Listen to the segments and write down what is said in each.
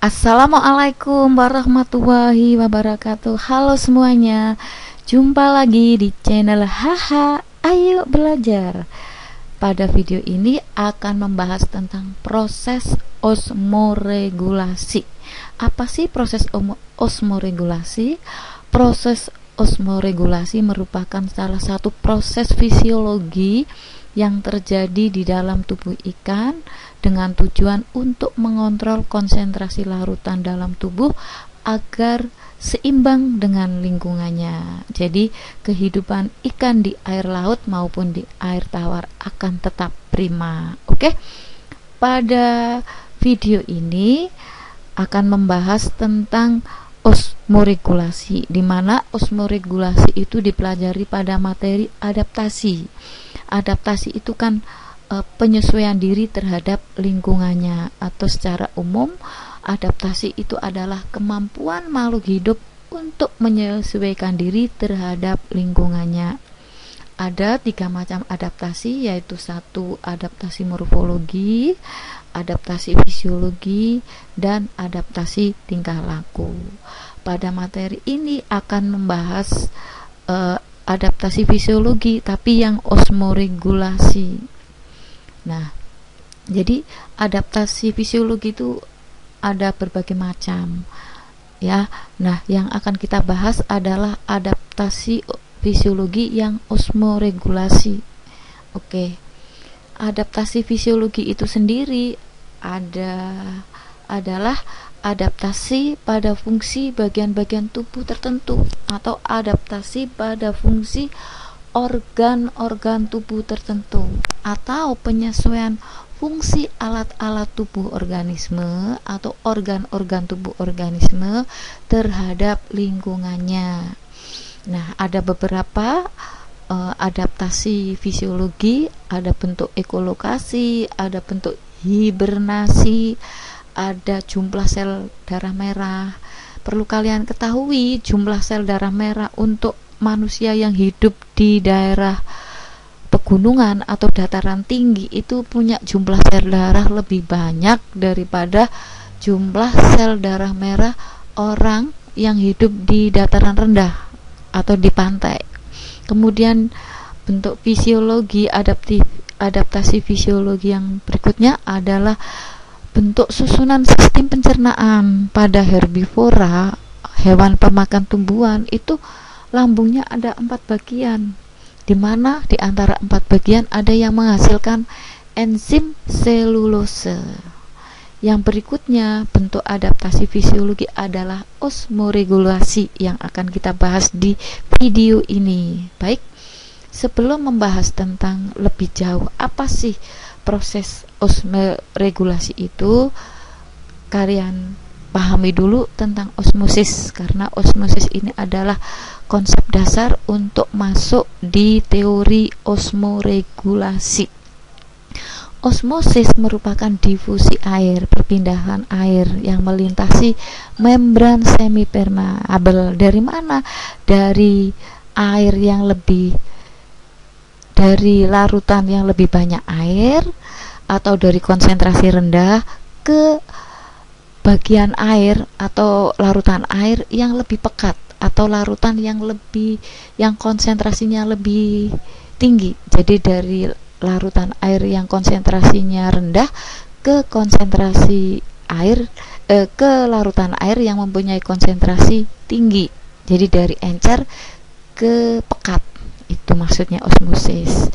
Assalamualaikum warahmatullahi wabarakatuh. Halo semuanya, jumpa lagi di channel Haha Ayo Belajar. Pada video ini akan membahas tentang proses osmoregulasi. Apa sih proses osmoregulasi? Proses osmoregulasi merupakan salah satu proses fisiologi yang terjadi di dalam tubuh ikan dengan tujuan untuk mengontrol konsentrasi larutan dalam tubuh agar seimbang dengan lingkungannya. Jadi kehidupan ikan di air laut maupun di air tawar akan tetap prima. Oke. Pada video ini akan membahas tentang osmoregulasi, di mana osmoregulasi itu dipelajari pada materi adaptasi. Adaptasi itu kan penyesuaian diri terhadap lingkungannya, atau secara umum adaptasi itu adalah kemampuan makhluk hidup untuk menyesuaikan diri terhadap lingkungannya. Ada 3 macam adaptasi, yaitu 1 adaptasi morfologi, adaptasi fisiologi, dan adaptasi tingkah laku. Pada materi ini akan membahas adaptasi fisiologi tapi yang osmoregulasi. Nah, jadi adaptasi fisiologi itu ada berbagai macam ya. Nah, yang akan kita bahas adalah adaptasi fisiologi yang osmoregulasi. Oke. Adaptasi fisiologi itu sendiri adalah adaptasi pada fungsi bagian-bagian tubuh tertentu atau adaptasi pada fungsi organ-organ tubuh tertentu atau penyesuaian fungsi alat-alat tubuh organisme atau organ-organ tubuh organisme terhadap lingkungannya. Nah, ada beberapa adaptasi fisiologi, ada bentuk ekolokasi, ada bentuk hibernasi, ada jumlah sel darah merah. Perlu kalian ketahui, jumlah sel darah merah untuk manusia yang hidup di daerah pegunungan atau dataran tinggi itu punya jumlah sel darah lebih banyak daripada jumlah sel darah merah orang yang hidup di dataran rendah atau di pantai. Kemudian bentuk fisiologi adaptasi fisiologi yang berikutnya adalah bentuk susunan sistem pencernaan. Pada herbivora, hewan pemakan tumbuhan, itu lambungnya ada 4 bagian, di mana di antara 4 bagian ada yang menghasilkan enzim selulose. Yang berikutnya, bentuk adaptasi fisiologi adalah osmoregulasi yang akan kita bahas di video ini. Baik, sebelum membahas tentang lebih jauh apa sih proses osmoregulasi itu, kalian pahami dulu tentang osmosis, karena osmosis ini adalah konsep dasar untuk masuk di teori osmoregulasi. Osmosis merupakan difusi air, perpindahan air yang melintasi membran semipermeabel. Dari mana? Dari air yang dari larutan yang lebih banyak air atau dari konsentrasi rendah ke bagian air atau larutan air yang lebih pekat atau larutan yang konsentrasinya lebih tinggi. Jadi dari larutan air yang konsentrasinya rendah ke konsentrasi air ke larutan air yang mempunyai konsentrasi tinggi. Jadi dari encer ke pekat. Itu maksudnya osmosis.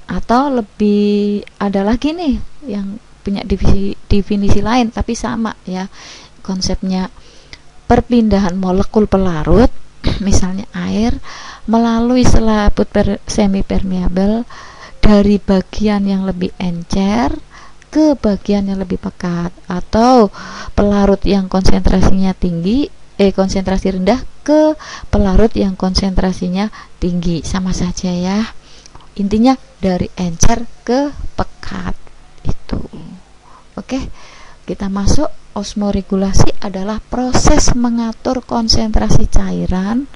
Atau lebih ada lagi nih yang punya definisi lain tapi sama ya konsepnya, perpindahan molekul pelarut misalnya air melalui selaput semipermeabel dari bagian yang lebih encer ke bagian yang lebih pekat, atau pelarut yang konsentrasinya tinggi konsentrasi rendah ke pelarut yang konsentrasinya tinggi. Sama saja ya, intinya dari encer ke pekat itu. Oke, kita masuk. Osmoregulasi adalah proses mengatur konsentrasi cairan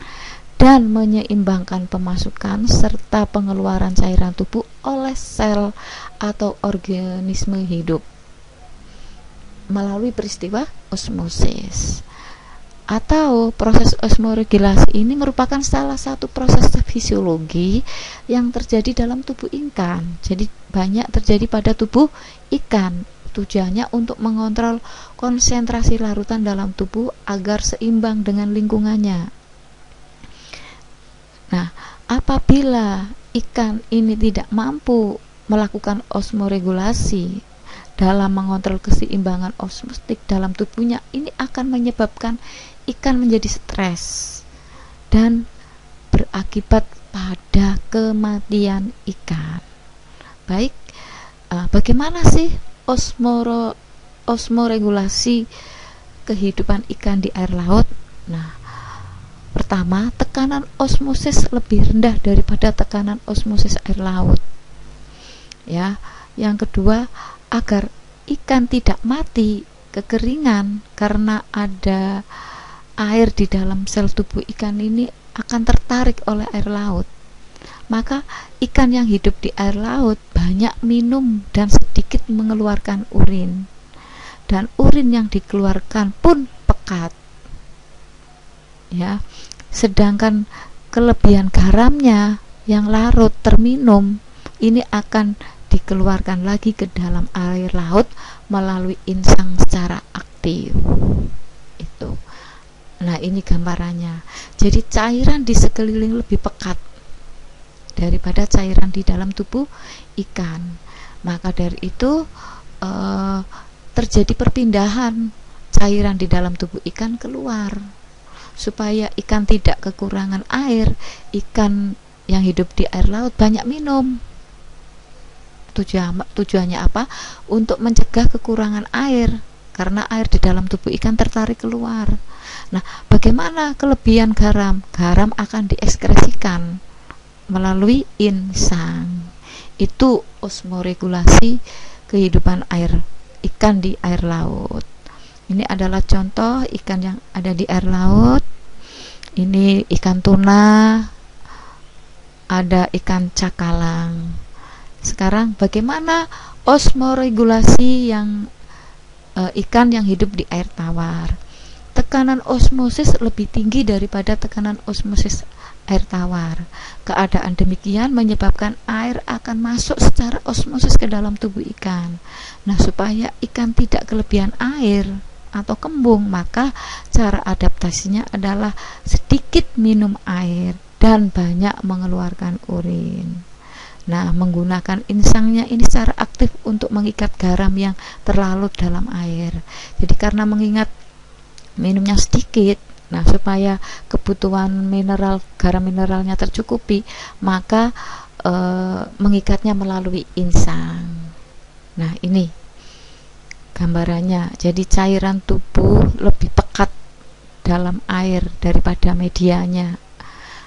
dan menyeimbangkan pemasukan serta pengeluaran cairan tubuh oleh sel atau organisme hidup. melalui peristiwa osmosis. Atau proses osmoregulasi ini merupakan salah satu proses fisiologi yang terjadi dalam tubuh ikan. Jadi banyak terjadi pada tubuh ikan. Tujuannya untuk mengontrol konsentrasi larutan dalam tubuh agar seimbang dengan lingkungannya. Nah, apabila ikan ini tidak mampu melakukan osmoregulasi dalam mengontrol keseimbangan osmotik dalam tubuhnya, ini akan menyebabkan ikan menjadi stres dan berakibat pada kematian ikan. Baik, bagaimana sih osmoregulasi kehidupan ikan di air laut? Nah, pertama, tekanan osmosis lebih rendah daripada tekanan osmosis air laut. Ya, yang kedua, agar ikan tidak mati kekeringan karena ada air di dalam sel tubuh ikan ini akan tertarik oleh air laut. Maka ikan yang hidup di air laut banyak minum dan sedikit mengeluarkan urin. Dan urin yang dikeluarkan pun pekat. Ya. Sedangkan kelebihan garamnya yang larut terminum ini akan dikeluarkan lagi ke dalam air laut melalui insang secara aktif. Itu. Nah, ini gambarannya. Jadi cairan di sekeliling lebih pekat daripada cairan di dalam tubuh ikan. Maka dari itu terjadi perpindahan cairan di dalam tubuh ikan keluar. Supaya ikan tidak kekurangan air, ikan yang hidup di air laut banyak minum. Tujuannya apa? Untuk mencegah kekurangan air, karena air di dalam tubuh ikan tertarik keluar. Nah, bagaimana kelebihan garam? Garam akan diekskresikan melalui insang. Itu osmoregulasi kehidupan ikan di air laut. Ini adalah contoh ikan yang ada di air laut. Ini ikan tuna, ada ikan cakalang. Sekarang bagaimana osmoregulasi yang ikan yang hidup di air tawar? Tekanan osmosis lebih tinggi daripada tekanan osmosis air tawar. Keadaan demikian menyebabkan air akan masuk secara osmosis ke dalam tubuh ikan. Nah, supaya ikan tidak kelebihan air atau kembung, maka cara adaptasinya adalah sedikit minum air dan banyak mengeluarkan urin. Nah, menggunakan insangnya ini secara aktif untuk mengikat garam yang terlarut dalam air. Jadi karena mengingat minumnya sedikit, nah supaya kebutuhan garam mineralnya tercukupi, maka mengikatnya melalui insang. Nah, ini gambarannya. Jadi cairan tubuh lebih pekat dalam air daripada medianya.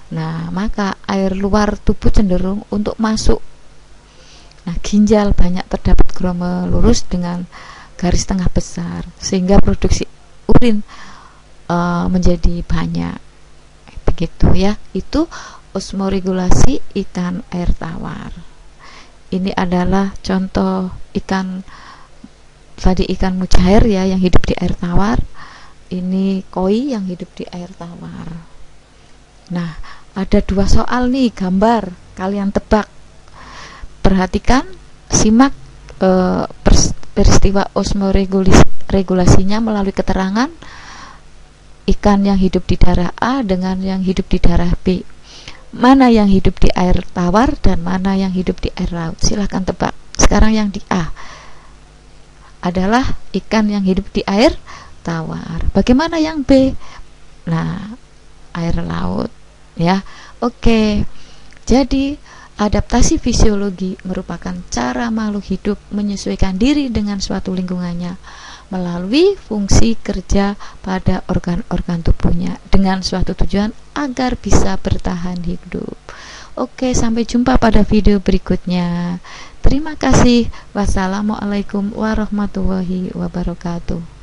Nah, maka air luar tubuh cenderung untuk masuk. Nah, ginjal banyak terdapat gromol lurus dengan garis tengah besar, sehingga produksi urin menjadi banyak. Begitu ya. Itu osmoregulasi ikan air tawar. Ini adalah contoh ikan mujair ya, yang hidup di air tawar. Ini koi yang hidup di air tawar. Nah, ada dua soal nih, gambar, kalian tebak. Perhatikan, simak peristiwa osmoregulasinya melalui keterangan ikan yang hidup di daerah A dengan yang hidup di daerah B. Mana yang hidup di air tawar dan mana yang hidup di air laut? Silahkan tebak. Sekarang yang di A adalah ikan yang hidup di air tawar. Bagaimana yang B? Nah, air laut ya. Oke. Jadi adaptasi fisiologi merupakan cara makhluk hidup menyesuaikan diri dengan suatu lingkungannya melalui fungsi kerja pada organ-organ tubuhnya dengan suatu tujuan agar bisa bertahan hidup. Oke, sampai jumpa pada video berikutnya. Terima kasih. Wassalamualaikum warahmatullahi wabarakatuh.